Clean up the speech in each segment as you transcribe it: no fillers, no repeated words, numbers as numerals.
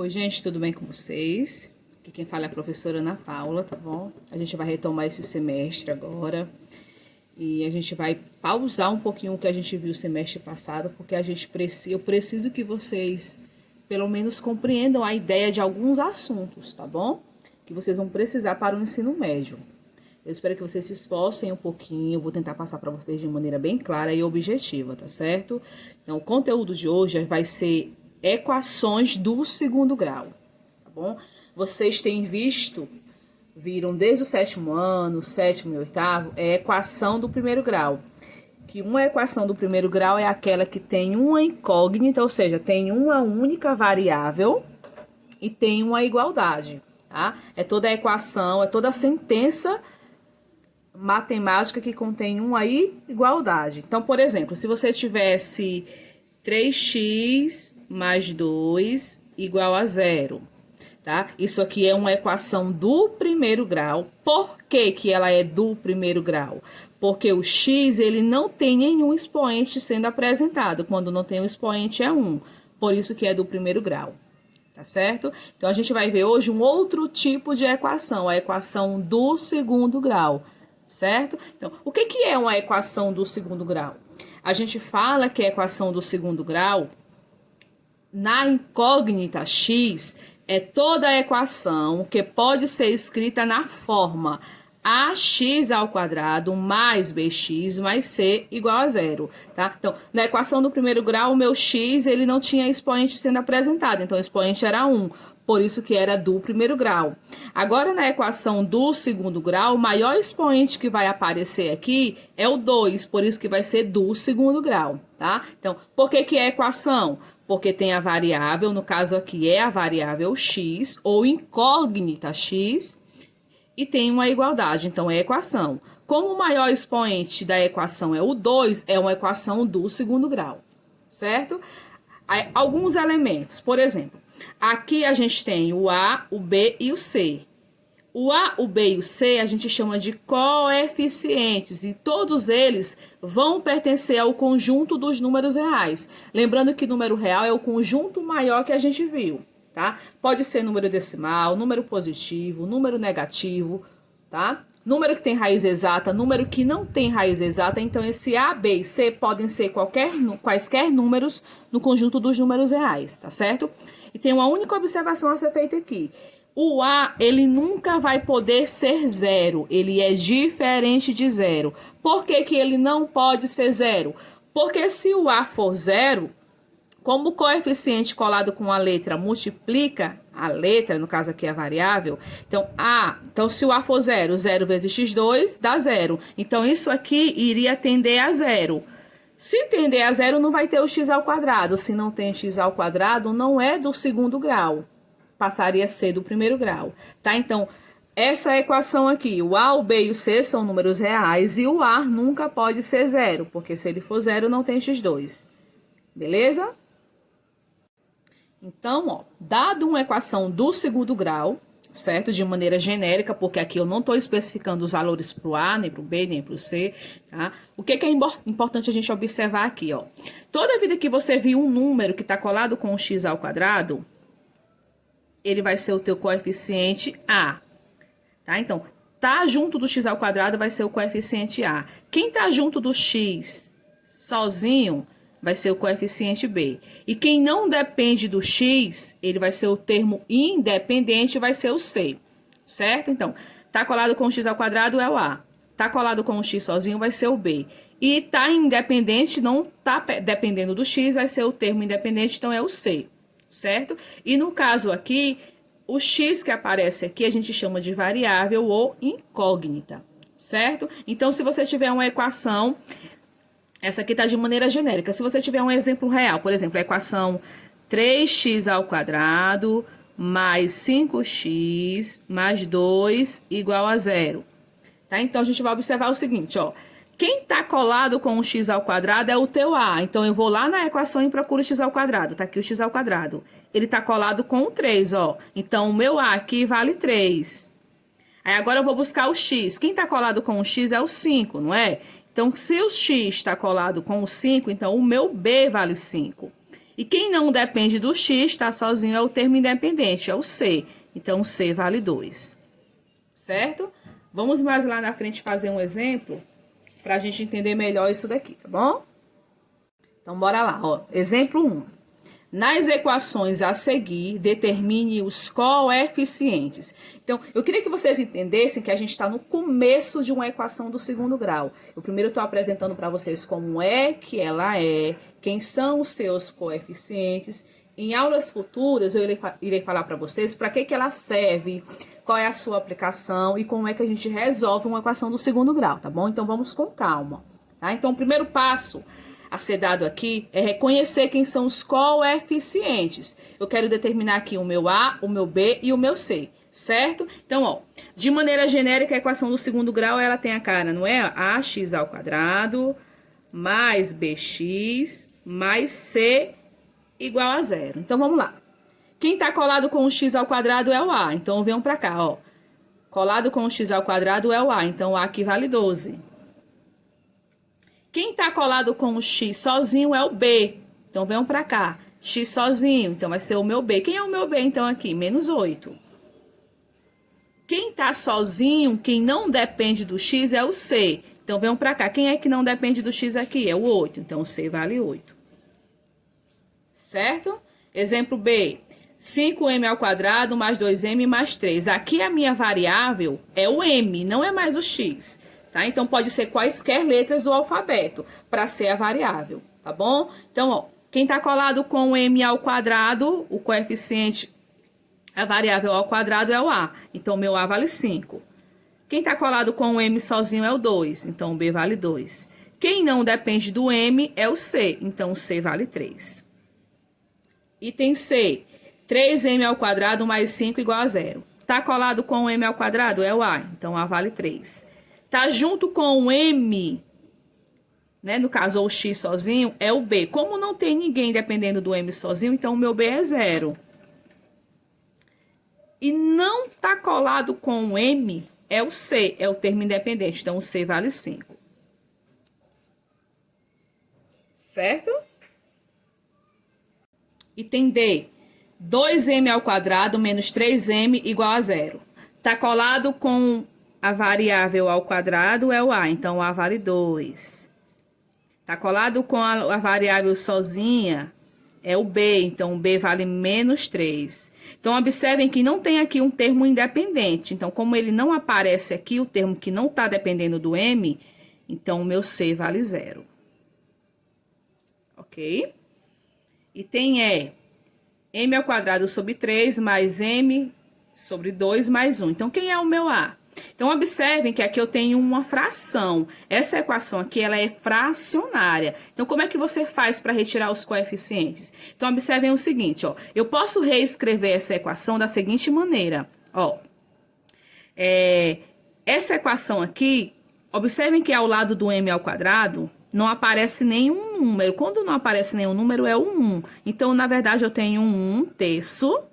Oi, gente, tudo bem com vocês? Aqui quem fala é a professora Ana Paula, tá bom? A gente vai retomar esse semestre agora e a gente vai pausar um pouquinho o que a gente viu semestre passado, porque eu preciso que vocês pelo menos compreendam a ideia de alguns assuntos, tá bom? Que vocês vão precisar para o ensino médio. Eu espero que vocês se esforcem um pouquinho, eu vou tentar passar para vocês de maneira bem clara e objetiva, tá certo? Então, o conteúdo de hoje vai ser equações do segundo grau, tá bom? Vocês viram desde o sétimo ano, sétimo e oitavo, é equação do primeiro grau. Que uma equação do primeiro grau é aquela que tem uma incógnita, ou seja, tem uma única variável e tem uma igualdade, tá? É toda a equação, é toda a sentença matemática que contém uma igualdade. Então, por exemplo, se você tivesse 3x mais 2 igual a 0, tá? Isso aqui é uma equação do primeiro grau. Por que que ela é do primeiro grau? Porque o x, ele não tem nenhum expoente sendo apresentado. Quando não tem o expoente é 1. Por isso que é do primeiro grau. Tá certo? Então, a gente vai ver hoje um outro tipo de equação, a equação do segundo grau. Certo? Então, o que que é uma equação do segundo grau? A gente fala que a equação do segundo grau, na incógnita x, é toda a equação que pode ser escrita na forma ax ao quadrado mais bx mais c igual a 0, tá? Então, na equação do primeiro grau, o meu x, ele não tinha expoente sendo apresentado, então o expoente era 1. Por isso que era do primeiro grau. Agora, na equação do segundo grau, o maior expoente que vai aparecer aqui é o 2, por isso que vai ser do segundo grau, tá? Então, por que que é equação? Porque tem a variável, no caso aqui é a variável x, ou incógnita x, e tem uma igualdade, então é equação. Como o maior expoente da equação é o 2, é uma equação do segundo grau, certo? Aí, alguns elementos, por exemplo, aqui a gente tem o A, o B e o C. O A, o B e o C a gente chama de coeficientes e todos eles vão pertencer ao conjunto dos números reais. Lembrando que número real é o conjunto maior que a gente viu, tá? Pode ser número decimal, número positivo, número negativo, tá? Número que tem raiz exata, número que não tem raiz exata. Então, esse A, B e C podem ser quaisquer números no conjunto dos números reais, tá certo? E tem uma única observação a ser feita aqui. O A, ele nunca vai poder ser 0. Ele é diferente de 0. Por que que ele não pode ser 0? Porque se o A for 0, como o coeficiente colado com a letra multiplica a letra, no caso aqui é a variável, então se o A for 0, 0 vezes x2 dá 0. Então, isso aqui iria tender a 0. Se tender a 0, não vai ter o x ao quadrado. Se não tem x ao quadrado, não é do segundo grau. Passaria a ser do primeiro grau, tá? Então, essa equação aqui, o A, o B e o C são números reais e o A nunca pode ser 0, porque se ele for 0, não tem x2. Beleza? Então, ó, dado uma equação do segundo grau, certo? De maneira genérica, porque aqui eu não estou especificando os valores para o A, nem para o B, nem para o C, tá? O que é importante a gente observar aqui, ó? Toda vida que você viu um número que está colado com o x ao quadrado, ele vai ser o teu coeficiente A, tá? Então, tá junto do x ao quadrado vai ser o coeficiente A. Quem tá junto do x sozinho vai ser o coeficiente B. E quem não depende do x, ele vai ser o termo independente, vai ser o C, certo? Então, tá colado com o x ao quadrado é o A. Tá colado com o x sozinho vai ser o B. E tá independente, não tá dependendo do x, vai ser o termo independente, então é o C, certo? E no caso aqui, o x que aparece aqui a gente chama de variável ou incógnita, certo? Então, se você tiver uma equação, essa aqui está de maneira genérica. Se você tiver um exemplo real, por exemplo, a equação 3x ao quadrado mais 5x mais 2 igual a 0. Tá? Então, a gente vai observar o seguinte, ó. Quem está colado com o x ao quadrado é o teu A. Então, eu vou lá na equação e procuro o x ao quadrado. Tá aqui o x ao quadrado. Ele está colado com o 3, ó. Então, o meu A aqui vale 3. Aí, agora eu vou buscar o x. Quem está colado com o x é o 5, não é? Então, se o x está colado com o 5, então o meu B vale 5. E quem não depende do x, está sozinho, é o termo independente, é o c. Então, o c vale 2. Certo? Vamos mais lá na frente fazer um exemplo para a gente entender melhor isso daqui, tá bom? Então, bora lá, ó. Exemplo 1. Nas equações a seguir, determine os coeficientes. Então, eu queria que vocês entendessem que a gente está no começo de uma equação do segundo grau. Eu primeiro estou apresentando para vocês como é que ela é, quem são os seus coeficientes. Em aulas futuras, eu irei falar para vocês para que ela serve, qual é a sua aplicação e como é que a gente resolve uma equação do segundo grau, tá bom? Então, vamos com calma, tá? Então, o primeiro passo a ser dado aqui é reconhecer quem são os coeficientes. Eu quero determinar aqui o meu A, o meu B e o meu C, certo? Então, ó, de maneira genérica, a equação do segundo grau, ela tem a cara, não é? AX ao quadrado mais BX mais C igual a 0. Então, vamos lá. Quem está colado com o x ao quadrado é o A. Então, venham para cá, ó. Colado com o x ao quadrado é o A. Então, o A aqui vale 12. Quem está colado com o x sozinho é o B. Então, venham para cá. X sozinho, então vai ser o meu B. Quem é o meu B, então, aqui? Menos 8. Quem está sozinho, quem não depende do x, é o C. Então, venham para cá. Quem é que não depende do x aqui? É o 8. Então, o C vale 8. Certo? Exemplo B. 5m ao quadrado mais 2m mais 3. Aqui a minha variável é o m, não é mais o x. Tá? Então, pode ser quaisquer letras do alfabeto para ser a variável, tá bom? Então, ó, quem está colado com o m ao quadrado, o coeficiente, a variável ao quadrado é o a. Então, meu a vale 5. Quem está colado com o m sozinho é o 2. Então, o b vale 2. Quem não depende do m é o c. Então, o c vale 3. Item C. 3m ao quadrado mais 5 igual a 0. Está colado com o m ao quadrado? É o a. Então, a vale 3. Tá junto com o m, né? No caso, ou o x sozinho, é o b. Como não tem ninguém dependendo do m sozinho, então o meu b é 0. E não tá colado com o m, é o c, é o termo independente. Então, o c vale 5. Certo? Item D. 2m ao quadrado menos 3m igual a 0. Tá colado com a variável ao quadrado é o a, então o a vale 2. Tá colado com a variável sozinha é o b, então o b vale menos 3. Então, observem que não tem aqui um termo independente. Então, como ele não aparece aqui, o termo que não está dependendo do m, então o meu c vale 0. Ok? Item E. M ao quadrado sobre 3 mais m sobre 2 mais 1. Então, quem é o meu a? Então, observem que aqui eu tenho uma fração. Essa equação aqui, ela é fracionária. Então, como é que você faz para retirar os coeficientes? Então, observem o seguinte, ó. Eu posso reescrever essa equação da seguinte maneira, ó. Essa equação aqui, observem que ao lado do m ao quadrado, não aparece nenhum número. Quando não aparece nenhum número, é o 1. Então, na verdade, eu tenho um 1/3.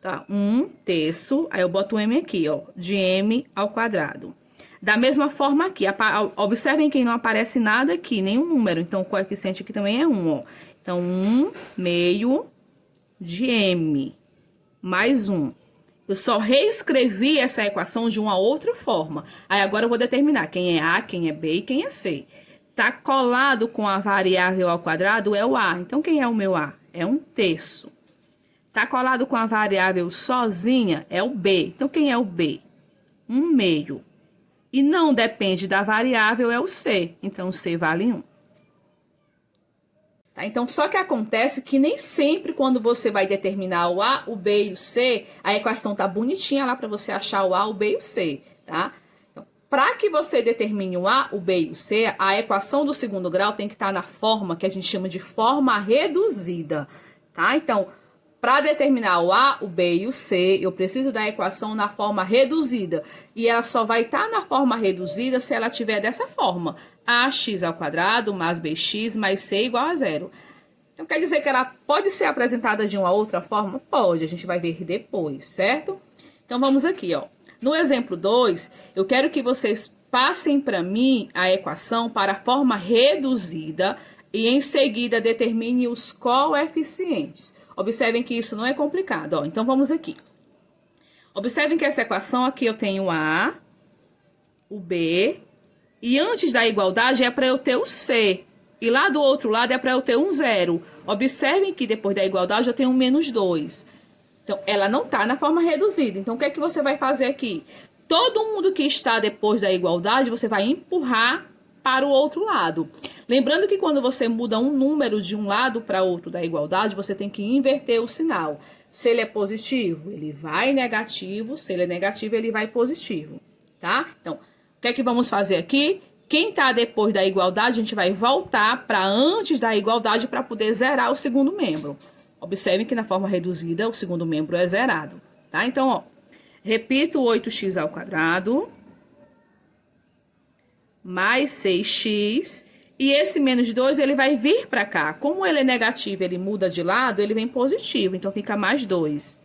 Tá? 1/3, aí eu boto o m aqui, ó, de m ao quadrado. Da mesma forma aqui, observem que não aparece nada aqui, nenhum número, então o coeficiente aqui também é 1, ó. Então, 1/2 de m mais 1. Eu só reescrevi essa equação de uma outra forma. Aí agora eu vou determinar quem é a, quem é b e quem é c. Tá colado com a variável ao quadrado é o a. Então, quem é o meu a? É 1/3. Tá colado com a variável sozinha é o b. Então, quem é o b? 1/2. E não depende da variável é o c. Então, o c vale 1. Tá? Então, só que acontece que nem sempre quando você vai determinar o a, o b e o c, a equação tá bonitinha lá para você achar o a, o b e o c, tá? Então, para que você determine o a, o b e o c, a equação do segundo grau tem que estar na forma que a gente chama de forma reduzida, tá? Então, para determinar o a, o b e o c, eu preciso da equação na forma reduzida. E ela só vai estar na forma reduzida se ela tiver dessa forma. Ax ao quadrado mais bx mais c igual a 0. Então, quer dizer que ela pode ser apresentada de uma outra forma? Pode, a gente vai ver depois, certo? Então, vamos aqui, ó. No exemplo 2, eu quero que vocês passem para mim a equação para a forma reduzida e em seguida determine os coeficientes. Observem que isso não é complicado, ó. Então, vamos aqui. Observem que essa equação aqui eu tenho o A, o B, e antes da igualdade é para eu ter o C. E lá do outro lado é para eu ter um zero. Observem que depois da igualdade eu tenho um menos 2. Então, ela não está na forma reduzida. Então, o que é que você vai fazer aqui? Todo mundo que está depois da igualdade, você vai empurrar para o outro lado. Lembrando que quando você muda um número de um lado para outro da igualdade, você tem que inverter o sinal. Se ele é positivo, ele vai negativo. Se ele é negativo, ele vai positivo. Tá? Então, o que é que vamos fazer aqui? Quem está depois da igualdade, a gente vai voltar para antes da igualdade para poder zerar o segundo membro. Observem que na forma reduzida, o segundo membro é zerado. Tá? Então, ó, repito, 8x ao quadrado mais 6x. E esse menos 2, ele vai vir para cá. Como ele é negativo, ele muda de lado, ele vem positivo. Então, fica mais 2.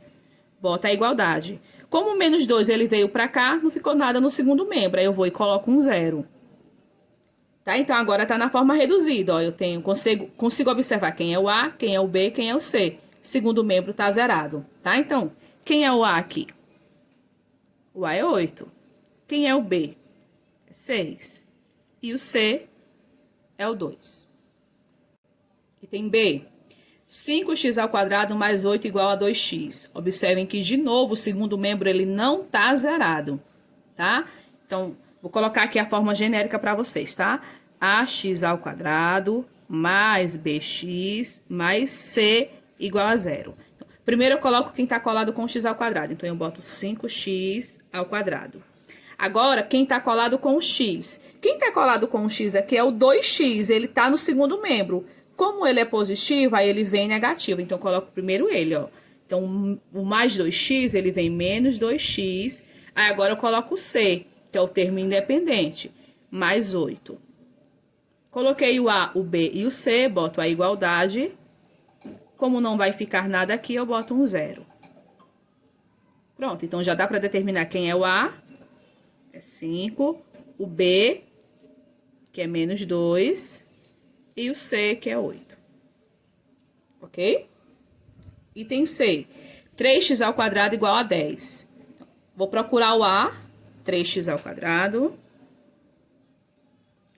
Bota a igualdade. Como o menos 2 ele veio para cá, não ficou nada no segundo membro. Aí eu vou e coloco um zero. Tá? Então, agora está na forma reduzida. Ó, eu consigo observar quem é o A, quem é o B, quem é o C. Segundo membro está zerado. Tá? Então, quem é o A aqui? O A é 8. Quem é o B? É 6. E o C é o 2. Item B. 5x ao quadrado mais 8 igual a 2x. Observem que, de novo, o segundo membro ele não está zerado. Tá? Então, vou colocar aqui a forma genérica para vocês, tá? Ax ao quadrado mais bx mais c igual a 0. Então, primeiro eu coloco quem está colado com x ao quadrado. Então, eu boto 5x ao quadrado. Agora, quem está colado com o x? Quem está colado com o x aqui é o 2x. Ele está no segundo membro. Como ele é positivo, aí ele vem negativo. Então, eu coloco primeiro ele, ó. Então, o mais 2x, ele vem menos 2x. Aí, agora eu coloco o c, que é o termo independente, mais 8. Coloquei o A, o B e o C, boto a igualdade. Como não vai ficar nada aqui, eu boto um zero. Pronto, então já dá para determinar quem é o A, é 5, o B, que é menos 2, e o C, que é 8. Ok? Item C, 3x ao quadrado igual a 10. Vou procurar o A, 3x ao quadrado.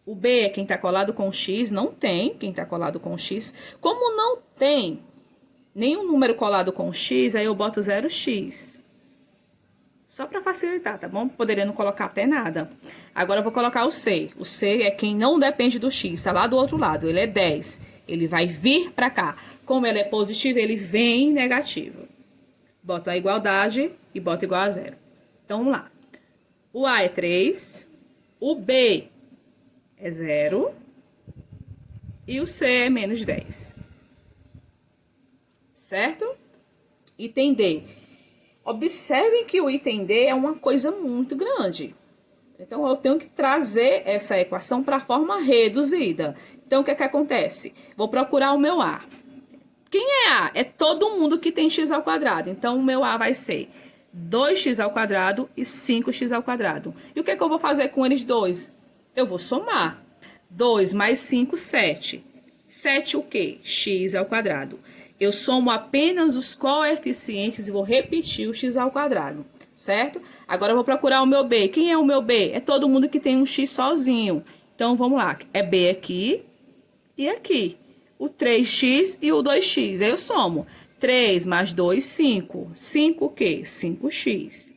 O B é quem está colado com x, não tem quem está colado com x. Como não tem nenhum número colado com x, aí eu boto 0x. Só para facilitar, tá bom? Poderia não colocar até nada. Agora eu vou colocar o C. O C é quem não depende do x, está lá do outro lado. Ele é 10. Ele vai vir para cá. Como ele é positivo, ele vem negativo. Boto a igualdade e boto igual a 0. Então, vamos lá. O A é 3. O B é 0. E o C é menos 10. Certo? Item D. Observem que o item D é uma coisa muito grande. Então, eu tenho que trazer essa equação para a forma reduzida. Então, o que é que acontece? Vou procurar o meu A. Quem é A? É todo mundo que tem x ao quadrado. Então, o meu A vai ser 2x ao quadrado e 5x ao quadrado. E o que é que eu vou fazer com eles dois? Eu vou somar. 2 mais 5, 7. 7 o quê? X ao quadrado. Eu somo apenas os coeficientes e vou repetir o x ao quadrado, certo? Agora eu vou procurar o meu B. Quem é o meu B? É todo mundo que tem um x sozinho. Então, vamos lá. É B aqui e aqui. O 3x e o 2x. Aí eu somo. 3 mais 2, 5. 5 o quê? 5x.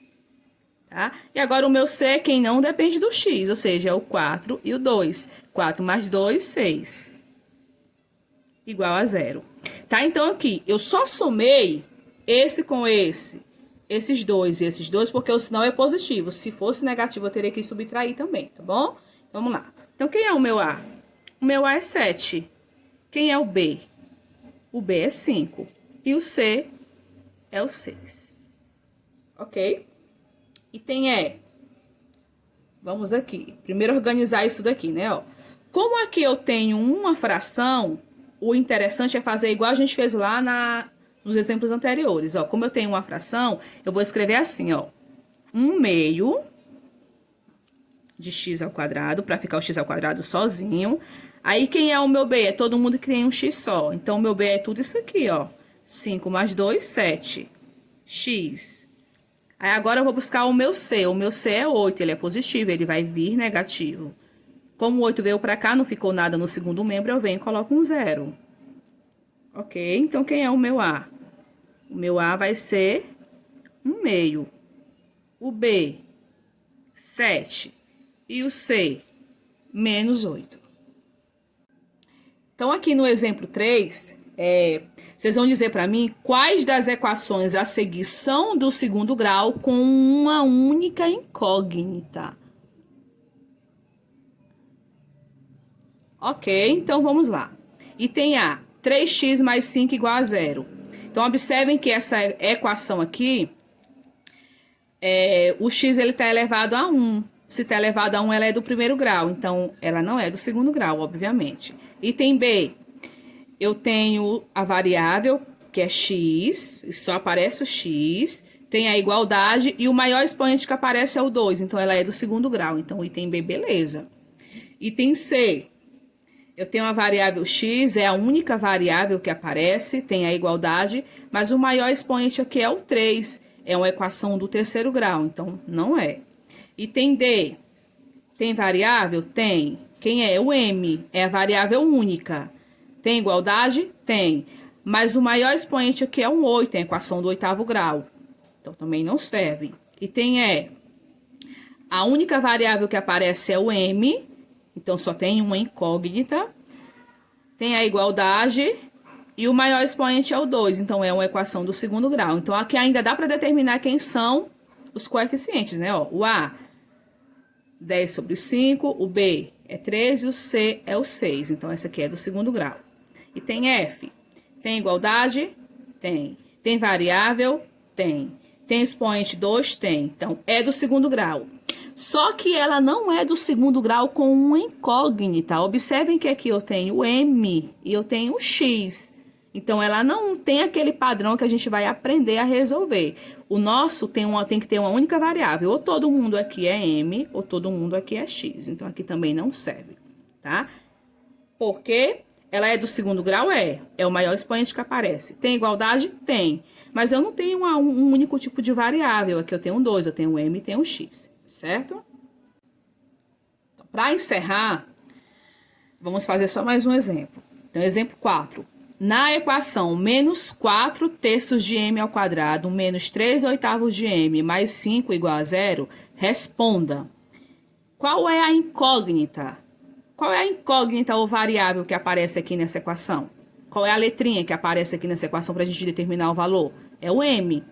Tá? E agora o meu C é quem não depende do x, ou seja, é o 4 e o 2. 4 mais 2, 6. Igual a 0. Tá? Então, aqui, eu só somei esse com esse, esses dois e esses dois, porque o sinal é positivo. Se fosse negativo, eu teria que subtrair também, tá bom? Vamos lá. Então, quem é o meu A? O meu A é 7. Quem é o B? O B é 5. E o C é o 6. Ok? Item E. Vamos aqui. Primeiro organizar isso daqui, né? Ó. Como aqui eu tenho uma fração, o interessante é fazer igual a gente fez lá nos exemplos anteriores. Ó. Como eu tenho uma fração, eu vou escrever assim, ó. 1/2 de x ao quadrado, para ficar o x ao quadrado sozinho. Aí, quem é o meu B? É todo mundo que tem um X só. Então, o meu B é tudo isso aqui, ó. 5 mais 2, 7. X. Aí, agora eu vou buscar o meu C. O meu C é 8, ele é positivo, ele vai vir negativo. Como o 8 veio pra cá, não ficou nada no segundo membro, eu venho e coloco um 0. Ok? Então, quem é o meu A? O meu A vai ser 1/2. O B, 7. E o C, -8. Então, aqui no exemplo 3, vocês vão dizer para mim quais das equações a seguir são do segundo grau com uma única incógnita. Ok, então vamos lá. Item A, 3x mais 5 igual a 0. Então, observem que essa equação aqui, o x ele está elevado a 1. Se está elevado a 1, ela é do primeiro grau. Então, ela não é do segundo grau, obviamente. Item B, eu tenho a variável, que é x, e só aparece o x. Tem a igualdade e o maior expoente que aparece é o 2. Então, ela é do segundo grau. Então, item B, beleza. Item C, eu tenho a variável x, é a única variável que aparece, tem a igualdade, mas o maior expoente aqui é o 3. É uma equação do terceiro grau, então não é. Item D, tem variável? Tem. Quem é? O m, é a variável única. Tem igualdade? Tem. Mas o maior expoente aqui é um 8, é a equação do oitavo grau. Então, também não serve. Item E, a única variável que aparece é o m, então só tem uma incógnita. Tem a igualdade e o maior expoente é o 2, então é uma equação do segundo grau. Então, aqui ainda dá para determinar quem são os coeficientes, né? Ó, o A, 10/5, o B é 13, o C é o 6. Então, essa aqui é do segundo grau. E tem F. Tem igualdade? Tem. Tem variável? Tem. Tem expoente 2? Tem. Então, é do segundo grau. Só que ela não é do segundo grau com uma incógnita. Observem que aqui eu tenho o M e eu tenho o X. Então, ela não tem aquele padrão que a gente vai aprender a resolver. O nosso tem que ter uma única variável. Ou todo mundo aqui é M, ou todo mundo aqui é X. Então, aqui também não serve, tá? Porque ela é do segundo grau? É o maior expoente que aparece. Tem igualdade? Tem. Mas eu não tenho um único tipo de variável. Aqui eu tenho 2, eu tenho o M e tenho o X, certo? Então, para encerrar, vamos fazer só mais um exemplo. Então, exemplo 4. Na equação menos 4/3 de m ao quadrado menos 3/8 de m mais 5 igual a 0, responda. Qual é a incógnita? Qual é a incógnita ou variável que aparece aqui nessa equação? Qual é a letrinha que aparece aqui nessa equação para a gente determinar o valor? É o m.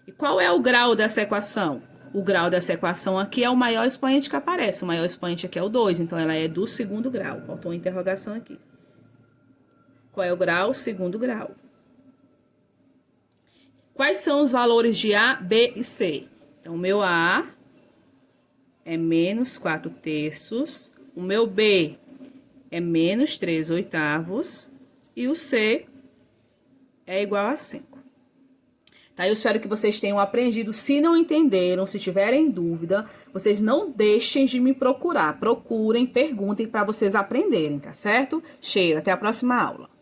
E qual é o grau dessa equação? O grau dessa equação aqui é o maior expoente que aparece. O maior expoente aqui é o 2, então ela é do segundo grau. Faltou uma interrogação aqui. Qual é o grau? Segundo grau. Quais são os valores de A, B e C? Então, o meu A é menos 4/3. O meu B é menos 3/8. E o C é igual a 5. Tá? Eu espero que vocês tenham aprendido. Se não entenderam, se tiverem dúvida, vocês não deixem de me procurar. Procurem, perguntem para vocês aprenderem, tá certo? Cheiro, até a próxima aula.